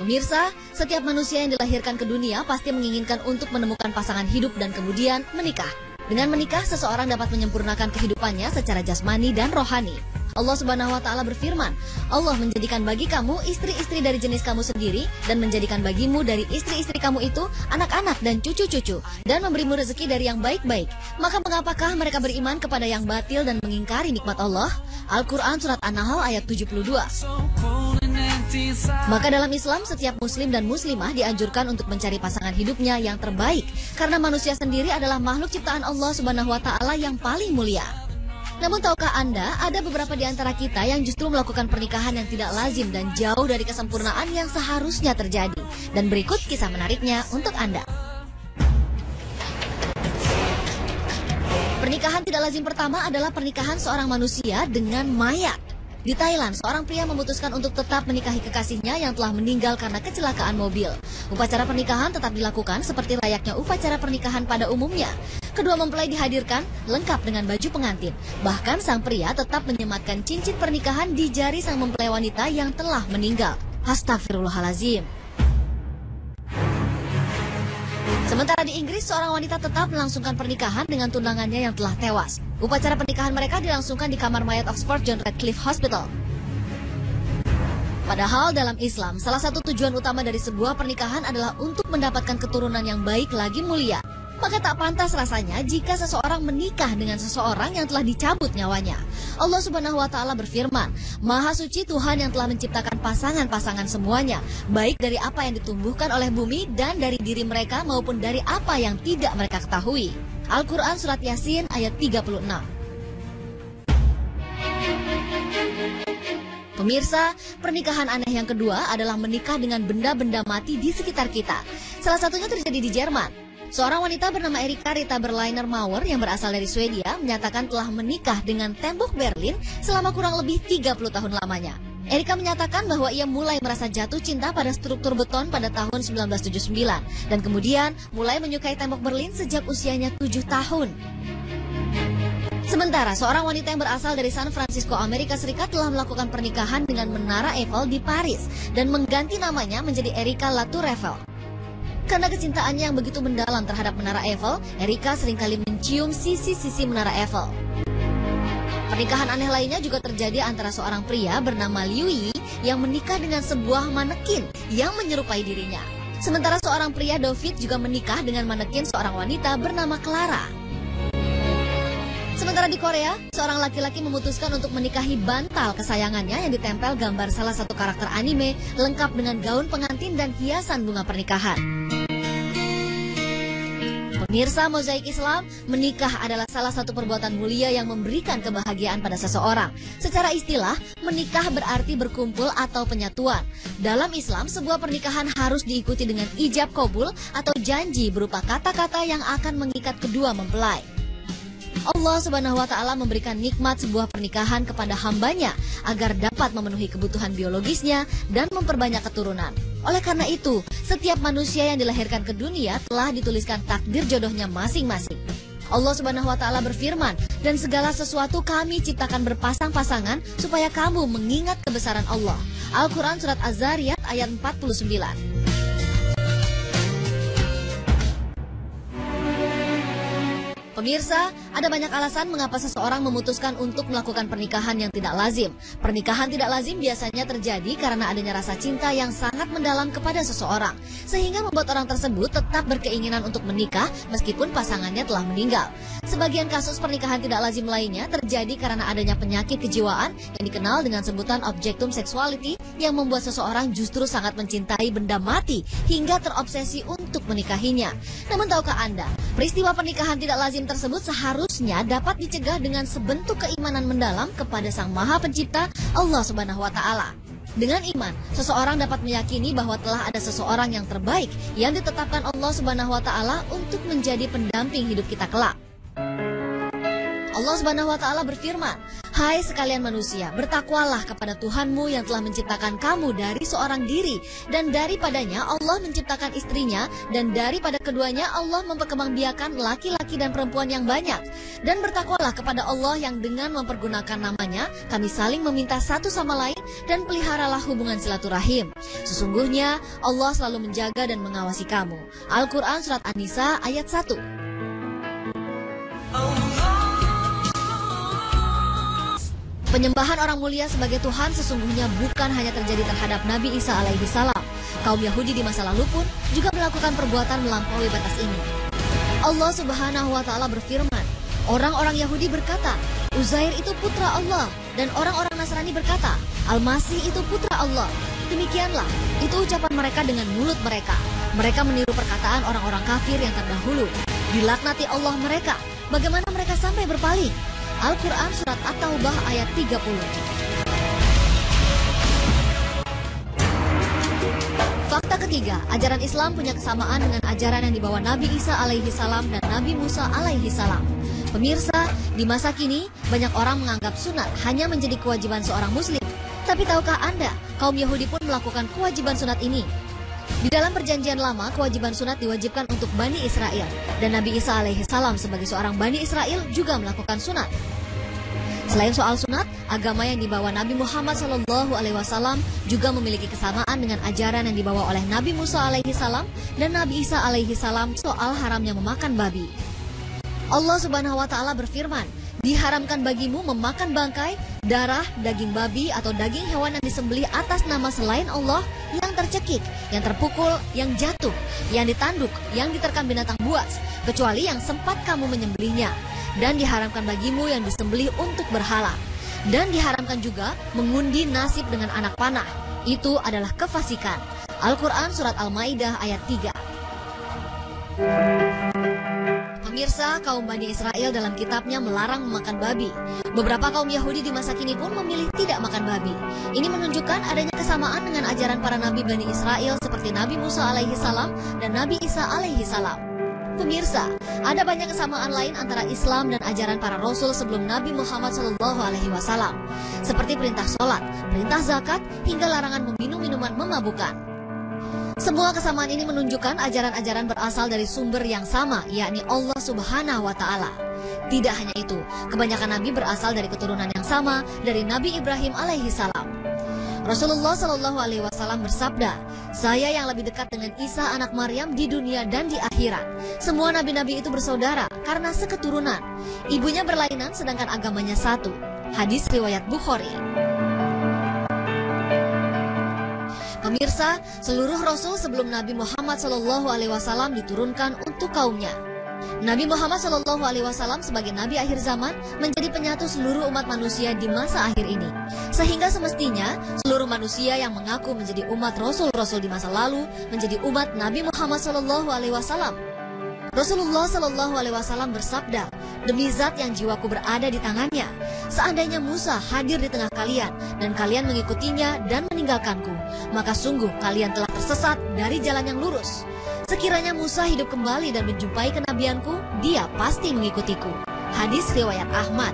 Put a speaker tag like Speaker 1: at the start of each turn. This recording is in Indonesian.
Speaker 1: Pemirsa, setiap manusia yang dilahirkan ke dunia pasti menginginkan untuk menemukan pasangan hidup dan kemudian menikah. Dengan menikah, seseorang dapat menyempurnakan kehidupannya secara jasmani dan rohani. Allah Subhanahu wa Ta'ala berfirman, Allah menjadikan bagi kamu istri-istri dari jenis kamu sendiri dan menjadikan bagimu dari istri-istri kamu itu anak-anak dan cucu-cucu dan memberimu rezeki dari yang baik-baik. Maka mengapakah mereka beriman kepada yang batil dan mengingkari nikmat Allah? Al-Quran Surat An-Nahl ayat 72. Maka dalam Islam, setiap muslim dan muslimah dianjurkan untuk mencari pasangan hidupnya yang terbaik, karena manusia sendiri adalah makhluk ciptaan Allah Subhanahu wa Ta'ala yang paling mulia. Namun tahukah Anda, ada beberapa di antara kita yang justru melakukan pernikahan yang tidak lazim dan jauh dari kesempurnaan yang seharusnya terjadi. Dan berikut kisah menariknya untuk Anda. Pernikahan tidak lazim pertama adalah pernikahan seorang manusia dengan mayat. Di Thailand, seorang pria memutuskan untuk tetap menikahi kekasihnya yang telah meninggal karena kecelakaan mobil. Upacara pernikahan tetap dilakukan seperti layaknya upacara pernikahan pada umumnya. Kedua mempelai dihadirkan lengkap dengan baju pengantin. Bahkan sang pria tetap menyematkan cincin pernikahan di jari sang mempelai wanita yang telah meninggal. Astagfirullahalazim. Sementara di Inggris, seorang wanita tetap melangsungkan pernikahan dengan tunangannya yang telah tewas. Upacara pernikahan mereka dilangsungkan di kamar mayat Oxford John Radcliffe Hospital. Padahal dalam Islam, salah satu tujuan utama dari sebuah pernikahan adalah untuk mendapatkan keturunan yang baik lagi mulia. Maka tak pantas rasanya jika seseorang menikah dengan seseorang yang telah dicabut nyawanya. Allah Subhanahu wa Ta'ala berfirman, Maha suci Tuhan yang telah menciptakan pasangan-pasangan semuanya, baik dari apa yang ditumbuhkan oleh bumi dan dari diri mereka maupun dari apa yang tidak mereka ketahui. Al-Quran Surat Yasin ayat 36. Pemirsa, pernikahan aneh yang kedua adalah menikah dengan benda-benda mati di sekitar kita. Salah satunya terjadi di Jerman. Seorang wanita bernama Erika Rita Berliner Mauer yang berasal dari Swedia menyatakan telah menikah dengan tembok Berlin selama kurang lebih 30 tahun lamanya. Erika menyatakan bahwa ia mulai merasa jatuh cinta pada struktur beton pada tahun 1979 dan kemudian mulai menyukai tembok Berlin sejak usianya 7 tahun. Sementara seorang wanita yang berasal dari San Francisco, Amerika Serikat telah melakukan pernikahan dengan Menara Eiffel di Paris dan mengganti namanya menjadi Erika La Tour Eiffel. Karena kecintaannya yang begitu mendalam terhadap Menara Eiffel, Erika seringkali mencium sisi-sisi Menara Eiffel. Pernikahan aneh lainnya juga terjadi antara seorang pria bernama Liu Yi yang menikah dengan sebuah manekin yang menyerupai dirinya. Sementara seorang pria David juga menikah dengan manekin seorang wanita bernama Clara. Sementara di Korea, seorang laki-laki memutuskan untuk menikahi bantal kesayangannya yang ditempel gambar salah satu karakter anime lengkap dengan gaun pengantin dan hiasan bunga pernikahan. Pemirsa Mozaik Islam, menikah adalah salah satu perbuatan mulia yang memberikan kebahagiaan pada seseorang. Secara istilah, menikah berarti berkumpul atau penyatuan. Dalam Islam, sebuah pernikahan harus diikuti dengan ijab kabul atau janji berupa kata-kata yang akan mengikat kedua mempelai. Allah Subhanahu wa Ta'ala memberikan nikmat sebuah pernikahan kepada hambanya agar dapat memenuhi kebutuhan biologisnya dan memperbanyak keturunan. Oleh karena itu, setiap manusia yang dilahirkan ke dunia telah dituliskan takdir jodohnya masing-masing. Allah Subhanahu wa Ta'ala berfirman, dan segala sesuatu kami ciptakan berpasang-pasangan supaya kamu mengingat kebesaran Allah. Al-Quran Surat Az-Zariyat ayat 49. Pemirsa, ada banyak alasan mengapa seseorang memutuskan untuk melakukan pernikahan yang tidak lazim. Pernikahan tidak lazim biasanya terjadi karena adanya rasa cinta yang sangat mendalam kepada seseorang, sehingga membuat orang tersebut tetap berkeinginan untuk menikah meskipun pasangannya telah meninggal. Sebagian kasus pernikahan tidak lazim lainnya terjadi karena adanya penyakit kejiwaan yang dikenal dengan sebutan objektum sexuality yang membuat seseorang justru sangat mencintai benda mati hingga terobsesi untuk menikahinya. Namun tahukah Anda, peristiwa pernikahan tidak lazim tersebut seharusnya dapat dicegah dengan sebentuk keimanan mendalam kepada Sang Maha Pencipta Allah Subhanahu wa Ta'ala. Dengan iman, seseorang dapat meyakini bahwa telah ada seseorang yang terbaik yang ditetapkan Allah Subhanahu wa taala untuk menjadi pendamping hidup kita kelak. Allah Subhanahu wa taala berfirman, "Hai sekalian manusia, bertakwalah kepada Tuhanmu yang telah menciptakan kamu dari seorang diri, dan daripadanya Allah menciptakan istrinya, dan daripada keduanya Allah memperkembangbiakan laki-laki dan perempuan yang banyak. Dan bertakwalah kepada Allah yang dengan mempergunakan namanya kami saling meminta satu sama lain, dan peliharalah hubungan silaturahim. Sesungguhnya Allah selalu menjaga dan mengawasi kamu." Al-Quran Surat An-Nisa ayat 1. Penyembahan orang mulia sebagai Tuhan sesungguhnya bukan hanya terjadi terhadap Nabi Isa alaihi salam. Kaum Yahudi di masa lalu pun juga melakukan perbuatan melampaui batas ini. Allah Subhanahu wa taala berfirman, orang-orang Yahudi berkata, Uzair itu putra Allah, dan orang-orang Nasrani berkata, Al-Masih itu putra Allah. Demikianlah, itu ucapan mereka dengan mulut mereka. Mereka meniru perkataan orang-orang kafir yang terdahulu. Dilaknati Allah mereka. Bagaimana mereka sampai berpaling? Al-Quran Surat At-Taubah ayat 30. Fakta ketiga, ajaran Islam punya kesamaan dengan ajaran yang dibawa Nabi Isa alaihi salam dan Nabi Musa alaihi salam. Pemirsa, di masa kini banyak orang menganggap sunat hanya menjadi kewajiban seorang muslim. Tapi tahukah Anda, kaum Yahudi pun melakukan kewajiban sunat ini? Di dalam perjanjian lama, kewajiban sunat diwajibkan untuk Bani Israel, dan Nabi Isa alaihi salam sebagai seorang Bani Israel juga melakukan sunat. Selain soal sunat, agama yang dibawa Nabi Muhammad SAW juga memiliki kesamaan dengan ajaran yang dibawa oleh Nabi Musa alaihi salam dan Nabi Isa alaihi salam soal haramnya memakan babi. Allah Subhanahu wa taala berfirman, diharamkan bagimu memakan bangkai, darah, daging babi atau daging hewan yang disembelih atas nama selain Allah, yang tercekik, yang terpukul, yang jatuh, yang ditanduk, yang diterkam binatang buas, kecuali yang sempat kamu menyembelihnya. Dan diharamkan bagimu yang disembelih untuk berhala. Dan diharamkan juga mengundi nasib dengan anak panah. Itu adalah kefasikan. Al-Quran Surat Al-Maidah ayat 3. Pemirsa, kaum Bani Israel dalam kitabnya melarang memakan babi. Beberapa kaum Yahudi di masa kini pun memilih tidak makan babi. Ini menunjukkan adanya kesamaan dengan ajaran para nabi Bani Israel seperti Nabi Musa alaihi salam dan Nabi Isa alaihi salam. Pemirsa, ada banyak kesamaan lain antara Islam dan ajaran para Rasul sebelum Nabi Muhammad SAW, seperti perintah sholat, perintah zakat, hingga larangan meminum minuman memabukkan. Semua kesamaan ini menunjukkan ajaran-ajaran berasal dari sumber yang sama, yakni Allah Subhanahu wa taala. Tidak hanya itu, kebanyakan nabi berasal dari keturunan yang sama dari Nabi Ibrahim alaihi salam. Rasulullah Shallallahu alaihi wasallam bersabda, "Saya yang lebih dekat dengan Isa anak Maryam di dunia dan di akhirat. Semua nabi-nabi itu bersaudara karena seketurunan. Ibunya berlainan sedangkan agamanya satu." Hadis riwayat Bukhari. Pemirsa, seluruh Rasul sebelum Nabi Muhammad SAW diturunkan untuk kaumnya. Nabi Muhammad SAW sebagai Nabi akhir zaman menjadi penyatu seluruh umat manusia di masa akhir ini. Sehingga semestinya seluruh manusia yang mengaku menjadi umat Rasul-Rasul di masa lalu menjadi umat Nabi Muhammad SAW. Rasulullah SAW bersabda, "Demi zat yang jiwaku berada di tangannya, seandainya Musa hadir di tengah kalian dan kalian mengikutinya dan meninggalkanku, maka sungguh kalian telah tersesat dari jalan yang lurus. Sekiranya Musa hidup kembali dan menjumpai kenabianku, dia pasti mengikutiku." Hadis riwayat Ahmad.